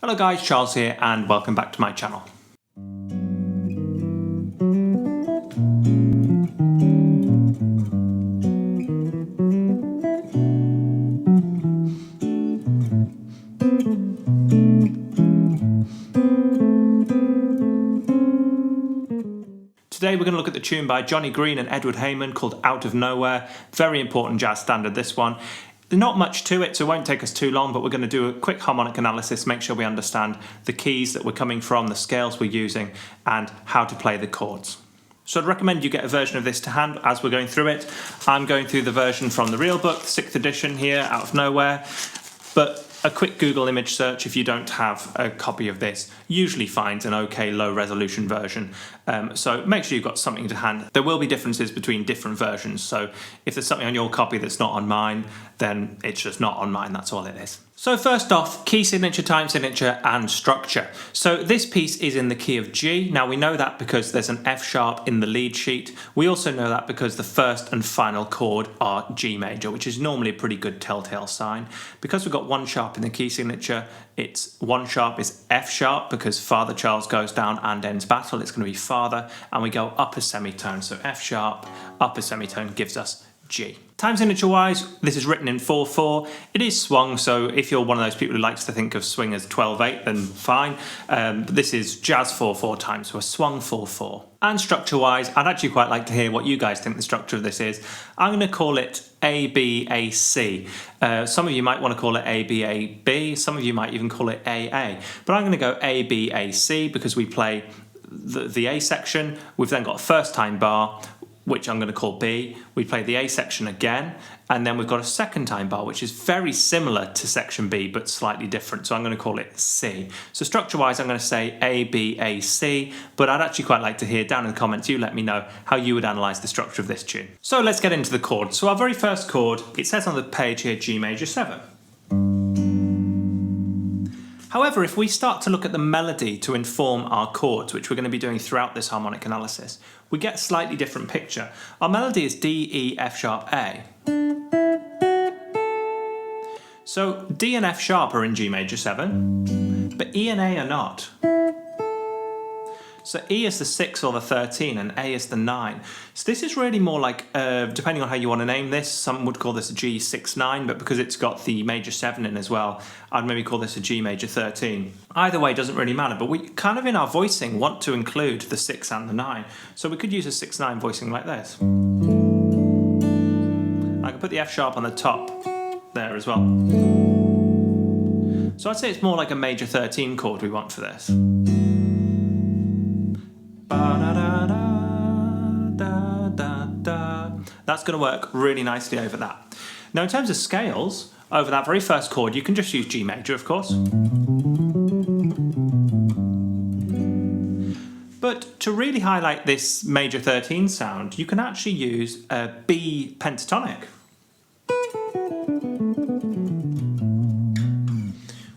Hello guys, Charles here and welcome back to my channel. Today we're going to look at the tune by Johnny Green and Edward Heyman called Out of Nowhere. Very important jazz standard, this one. Not much to it, so it won't take us too long, but we're going to do a quick harmonic analysis, make sure we understand the keys that we're coming from, the scales we're using, and how to play the chords. So I'd recommend you get a version of this to hand as we're going through it. I'm going through the version from the real book, 6th edition here, Out of Nowhere, but a quick Google image search if you don't have a copy of this usually finds an okay low resolution version. So make sure you've got something to hand. There will be differences between different versions, so if there's something on your copy that's not on mine, then it's just not on mine, that's all it is. So first off, key signature, time signature, and structure. So this piece is in the key of G. Now we know that because there's an F sharp in the lead sheet. We also know that because the first and final chord are G major, which is normally a pretty good telltale sign. Because we've got 1 sharp in the key signature, it's 1 sharp is F sharp because Father Charles goes down and ends battle. It's going to be Father, and we go upper semitone. So F sharp, upper semitone gives us G. Time signature wise, this is written in 4/4. It is swung, so if you're one of those people who likes to think of swing as 12/8, then fine. But this is jazz 4/4 time, so a swung 4/4. And structure wise, I'd actually quite like to hear what you guys think the structure of this is. I'm going to call it A-B-A-C. Some of you might want to call it A-B-A-B. Some of you might even call it A-A. But I'm going to go A-B-A-C because we play the A section. We've then got a first time bar, which I'm going to call B. We play the A section again, and then we've got a second time bar, which is very similar to section B, but slightly different. So I'm going to call it C. So structure-wise, I'm going to say A, B, A, C, but I'd actually quite like to hear down in the comments, you let me know how you would analyse the structure of this tune. So let's get into the chords. So our very first chord, it says on the page here, G major 7. However, if we start to look at the melody to inform our chords, which we're going to be doing throughout this harmonic analysis, we get a slightly different picture. Our melody is D, E, F sharp, A. So D and F sharp are in G major 7, but E and A are not. So E is the 6 or the 13 and A is the 9. So this is really more like, depending on how you want to name this, some would call this a G6-9, but because it's got the major 7 in as well, I'd maybe call this a G major 13. Either way doesn't really matter, but we kind of in our voicing want to include the 6 and the 9. So we could use a 6-9 voicing like this. I could put the F sharp on the top there as well. So I'd say it's more like a major 13 chord we want for this. That's going to work really nicely over that. Now in terms of scales, over that very first chord, you can just use G major, of course. But to really highlight this major 13 sound, you can actually use a B pentatonic,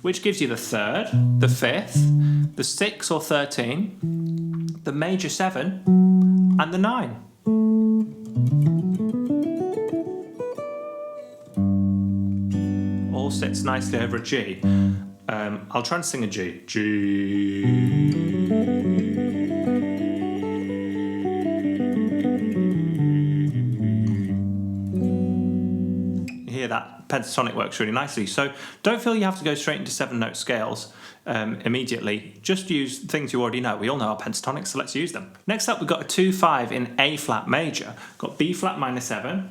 which gives you the 3rd, the 5th, the 6 or 13, the major 7, and the 9. All sits nicely over a G. I'll try and sing a G. G. You hear that pentatonic works really nicely. So don't feel you have to go straight into 7-note scales immediately. Just use things you already know. We all know our pentatonics, so let's use them. Next up, we've got a 2-5 in A flat major. Got B flat minor 7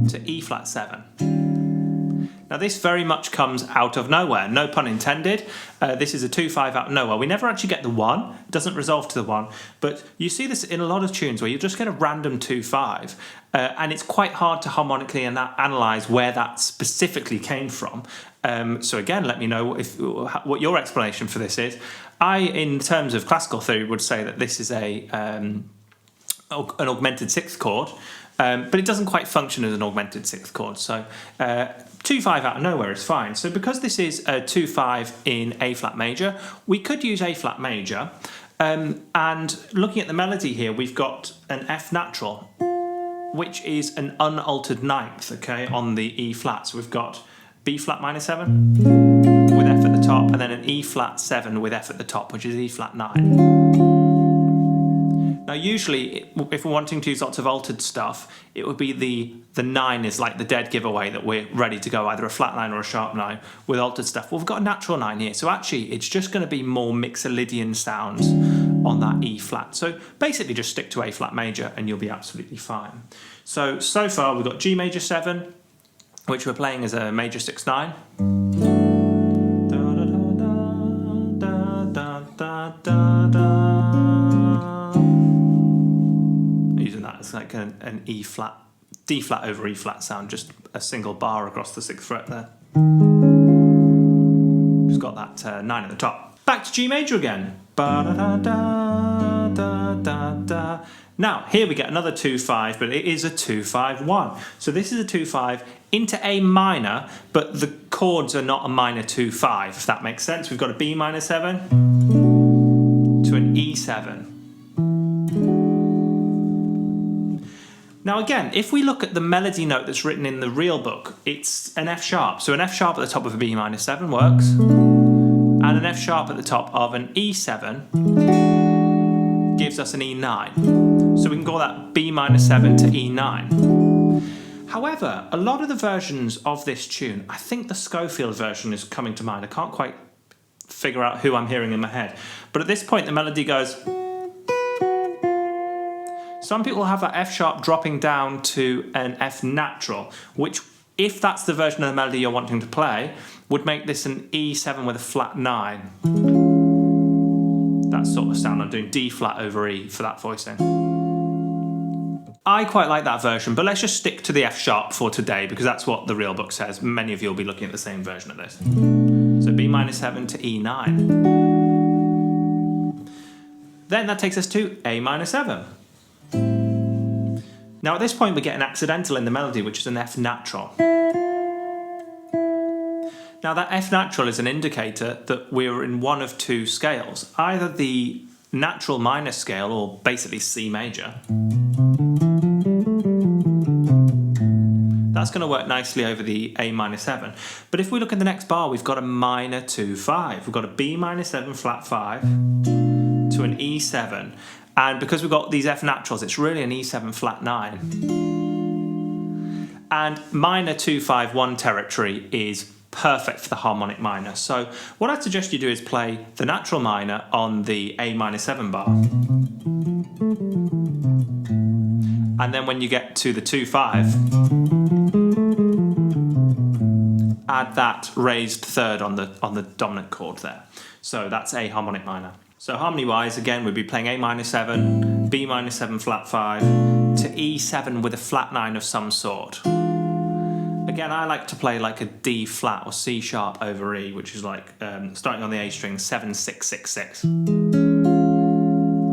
to E flat 7. Now this very much comes out of nowhere, no pun intended. This is a 2-5 out of nowhere. We never actually get the 1, it doesn't resolve to the 1, but you see this in a lot of tunes where you just get a random 2-5, and it's quite hard to harmonically analyse where that specifically came from. So again, let me know what your explanation for this is. In terms of classical theory, would say that this is an augmented 6th chord, but it doesn't quite function as an augmented 6th chord. So 2-5 out of nowhere is fine. So because this is a 2-5 in A flat major, we could use A flat major. And looking at the melody here, we've got an F natural, which is an unaltered 9th, okay, on the E flat. So we've got B flat minor 7 with F at the top, and then an E flat 7 with F at the top, which is E flat 9. Now usually, if we're wanting to use lots of altered stuff, it would be the 9 is like the dead giveaway that we're ready to go, either a flat 9 or a sharp 9 with altered stuff. Well, we've got a natural 9 here, so actually it's just going to be more Mixolydian sounds on that E flat. So basically just stick to A flat major and you'll be absolutely fine. So far we've got G major 7, which we're playing as a major 6-9. Using that as like an E flat, D flat over E flat sound, just a single bar across the 6th fret there. Just got that 9 at the top. Back to G major again. Now, here we get another 2-5, but it is a 2-5-1. So this is a 2-5 into A minor, but the chords are not a minor 2-5, if that makes sense. We've got a B minor 7 to an E7. Now again, if we look at the melody note that's written in the real book, it's an F sharp. So an F sharp at the top of a B minor 7 works, and an F sharp at the top of an E7 gives us an E9. So we can call that B minor 7 to E9. However, a lot of the versions of this tune, I think the Schofield version is coming to mind. I can't quite figure out who I'm hearing in my head. But at this point, the melody goes... Some people have that F sharp dropping down to an F natural, which, if that's the version of the melody you're wanting to play, would make this an E7 with a flat 9. That sort of sound. I'm doing D flat over E for that voicing. I quite like that version, but let's just stick to the F sharp for today because that's what the real book says. Many of you will be looking at the same version of this. So B minor 7 to E9. Then that takes us to A minor 7. Now at this point we get an accidental in the melody, which is an F natural. Now that F natural is an indicator that we're in one of two scales, either the natural minor scale or basically C major. That's going to work nicely over the A minor 7. But if we look at the next bar, we've got a minor 2-5. We've got a B minor 7 flat 5 to an E7. And because we've got these F naturals, it's really an E7 flat 9. And minor 2-5-1 territory is perfect for the harmonic minor. So what I'd suggest you do is play the natural minor on the A minor 7 bar. And then when you get to the 2-5, add that raised third on the dominant chord there. So that's A harmonic minor. So harmony-wise, again, we'd be playing A minor 7, B minor 7 flat 5 to E7 with a flat 9 of some sort. Again, I like to play like a D flat or C sharp over E, which is like starting on the A string 7-6-6-6.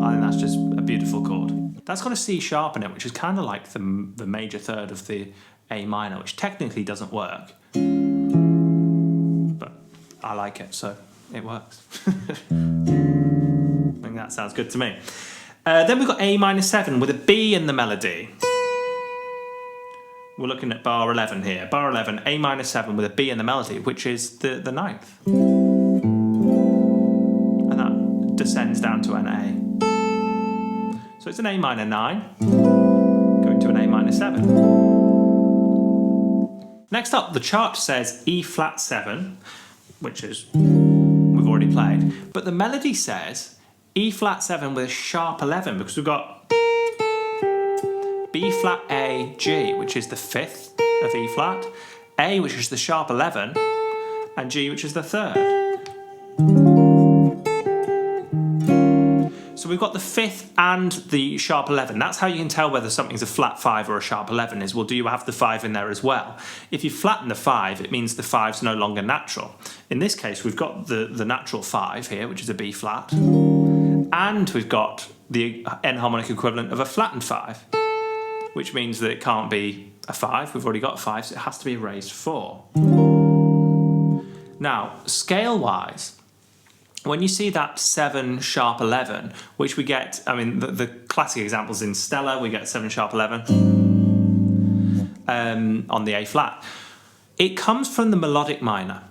I think that's just a beautiful chord. That's got a C sharp in it, which is kind of like the major third of the A minor, which technically doesn't work. But I like it, so it works. I think that sounds good to me. Then we've got A minor 7 with a B in the melody. We're looking at bar 11 here. Bar 11, A minor 7 with a B in the melody, which is the 9th. And that descends down to an A. So it's an A minor 9, going to an A minor 7. Next up, the chart says E flat 7, which is we've already played. But the melody says E flat 7 with a sharp 11, because we've got B flat A G, which is the 5th of E flat, A, which is the sharp 11, and G, which is the 3rd. So we've got the 5th and the sharp 11. That's how you can tell whether something's a flat 5 or a sharp 11 is, well, do you have the 5 in there as well? If you flatten the 5, it means the 5's no longer natural. In this case, we've got the natural 5 here, which is a B flat, and we've got the enharmonic equivalent of a flattened 5, which means that it can't be a 5. We've already got a 5, so it has to be a raised 4. Now, scale-wise, when you see that 7 sharp 11, which we get, I mean, the classic examples in Stella, we get 7 sharp 11 on the A flat. It comes from the melodic minor.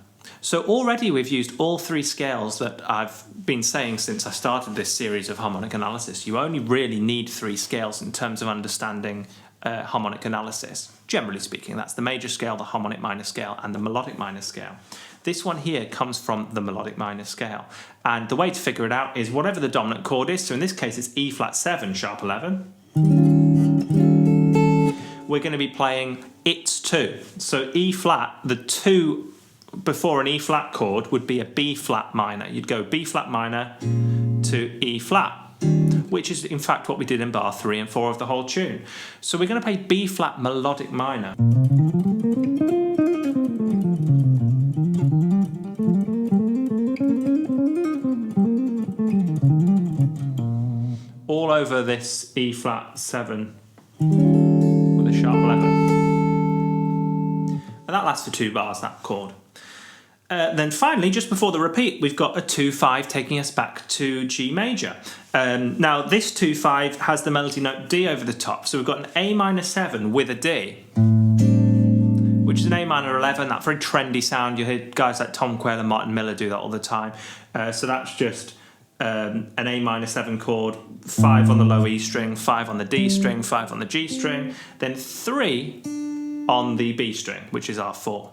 So already we've used all three scales that I've been saying since I started this series of harmonic analysis. You only really need three scales in terms of understanding harmonic analysis. Generally speaking, that's the major scale, the harmonic minor scale, and the melodic minor scale. This one here comes from the melodic minor scale. And the way to figure it out is whatever the dominant chord is, so in this case it's E flat 7, sharp 11. We're going to be playing its 2. So E flat, the 2 before an E flat chord would be a B flat minor. You'd go B flat minor to E flat, which is in fact what we did in bar 3 and 4 of the whole tune. So we're going to play B flat melodic minor. All over this E flat 7 with a sharp 11. And that lasts for 2 bars, that chord. Then finally, just before the repeat, we've got a 2-5 taking us back to G major. Now this 2-5 has the melody note D over the top, so we've got an A minor 7 with a D, which is an A minor 11, that very trendy sound. You hear guys like Tom Quayle and Martin Miller do that all the time. So that's just an A minor 7 chord, 5 on the low E string, 5 on the D string, 5 on the G string, then 3 on the B string, which is our 4.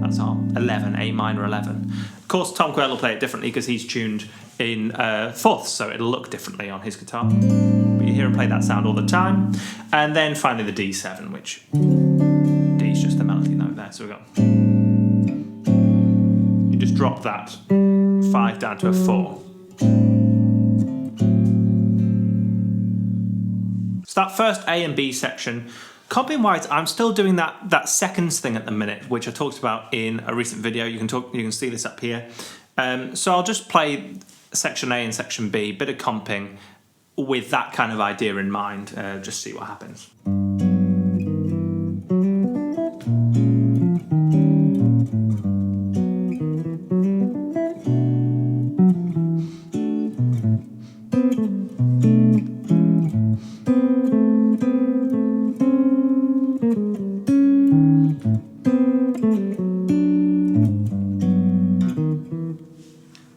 That's our 11, A minor 11. Of course, Tom Quayle will play it differently because he's tuned in fourths, so it'll look differently on his guitar. But you hear him play that sound all the time. And then finally the D7, which D is just the melody note there. So we've got, you just drop that 5 down to a 4. So that first A and B section, comping wise, I'm still doing that seconds thing at the minute, which I talked about in a recent video. You can see this up here. So I'll just play section A and section B, bit of comping with that kind of idea in mind, just see what happens.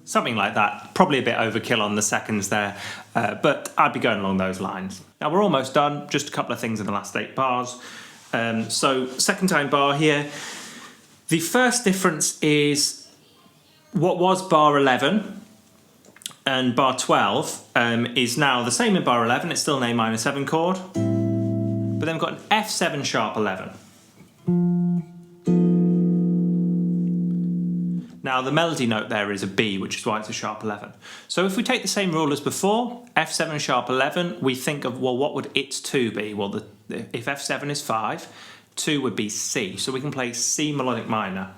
Something like that, probably a bit overkill on the seconds there, but I'd be going along those lines. Now we're almost done, just a couple of things in the last 8 bars. So second time bar here, the first difference is what was bar 11 and bar 12 is now the same in bar 11, it's still an A minor 7 chord, but then we've got an F7 sharp 11. Now the melody note there is a B, which is why it's a sharp 11. So if we take the same rule as before, F7 sharp 11, we think of, well, what would its 2 be? Well, if F7 is 5, 2 would be C. So we can play C melodic minor.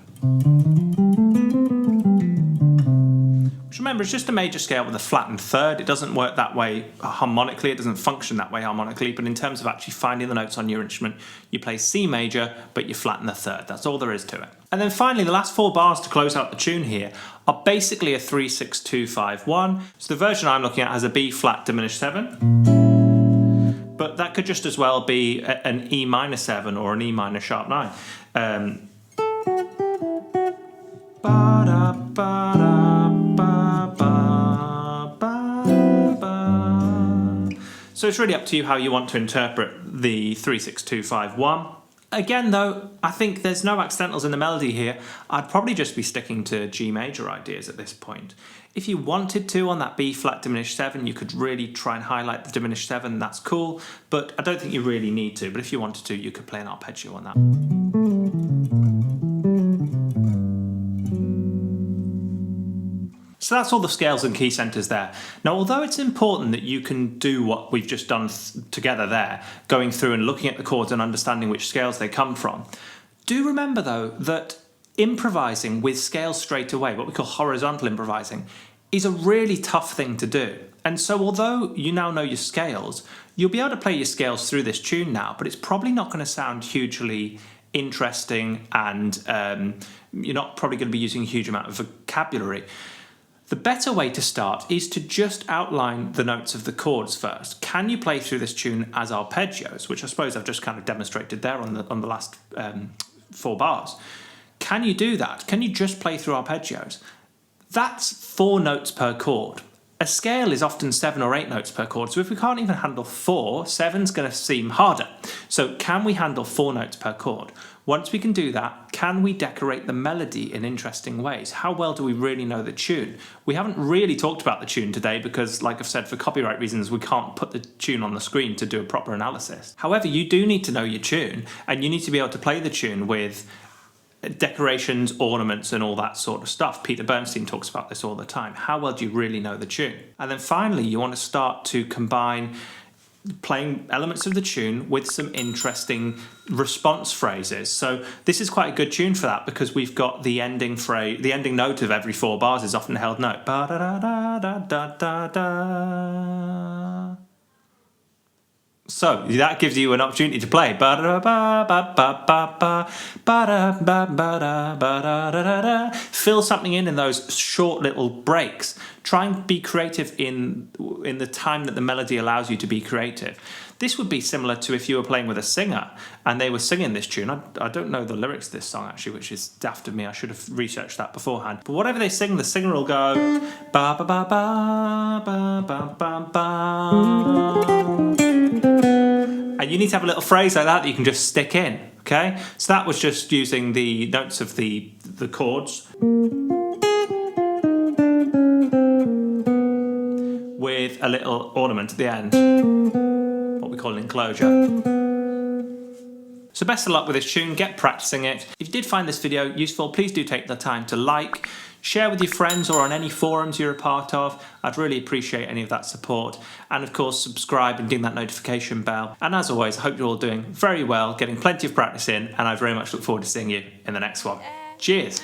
Which remember is just a major scale with a flattened third. It doesn't work that way harmonically, it doesn't function that way harmonically, but in terms of actually finding the notes on your instrument, you play C major, but you flatten the third. That's all there is to it. And then finally, the last 4 bars to close out the tune here are basically a 3-6-2-5-1. So the version I'm looking at has a B flat diminished 7, but that could just as well be an E minor 7 or an E minor sharp 9. So it's really up to you how you want to interpret the 3-6-2-5-1. Again though, I think there's no accidentals in the melody here. I'd probably just be sticking to G major ideas at this point. If you wanted to on that B flat diminished 7, you could really try and highlight the diminished 7, that's cool, but I don't think you really need to, but if you wanted to, you could play an arpeggio on that. So that's all the scales and key centres there. Now, although it's important that you can do what we've just done together there, going through and looking at the chords and understanding which scales they come from, do remember though that improvising with scales straight away, what we call horizontal improvising, is a really tough thing to do. And so although you now know your scales, you'll be able to play your scales through this tune now, but it's probably not going to sound hugely interesting, and you're not probably going to be using a huge amount of vocabulary. The better way to start is to just outline the notes of the chords first. Can you play through this tune as arpeggios, which I suppose I've just kind of demonstrated there on the last 4 bars. Can you do that? Can you just play through arpeggios? That's 4 notes per chord. A scale is often 7 or 8 notes per chord, so if we can't even handle 4, 7's going to seem harder. So can we handle 4 notes per chord? Once we can do that, can we decorate the melody in interesting ways? How well do we really know the tune? We haven't really talked about the tune today because, like I've said, for copyright reasons, we can't put the tune on the screen to do a proper analysis. However, you do need to know your tune, and you need to be able to play the tune with decorations, ornaments, and all that sort of stuff. Peter Bernstein talks about this all the time. How well do you really know the tune? And then finally, you want to start to combine playing elements of the tune with some interesting response phrases. So this is quite a good tune for that because we've got the ending phrase, the ending note of every 4 bars is often a held note. Ba da da da da da da da. So that gives you an opportunity to play. Fill something in those short little breaks. Try and be creative in the time that the melody allows you to be creative. This would be similar to if you were playing with a singer and they were singing this tune. I don't know the lyrics to this song actually, which is daft of me. I should have researched that beforehand. But whatever they sing, the singer will go ba ba ba ba ba ba ba ba. And you need to have a little phrase like that you can just stick in, okay? So that was just using the notes of the chords with a little ornament at the end, what we call an enclosure. So best of luck with this tune, get practicing it. If you did find this video useful, please do take the time to like, share with your friends or on any forums you're a part of. I'd really appreciate any of that support. And of course, subscribe and ding that notification bell. And as always, I hope you're all doing very well, getting plenty of practice in, and I very much look forward to seeing you in the next one. Cheers.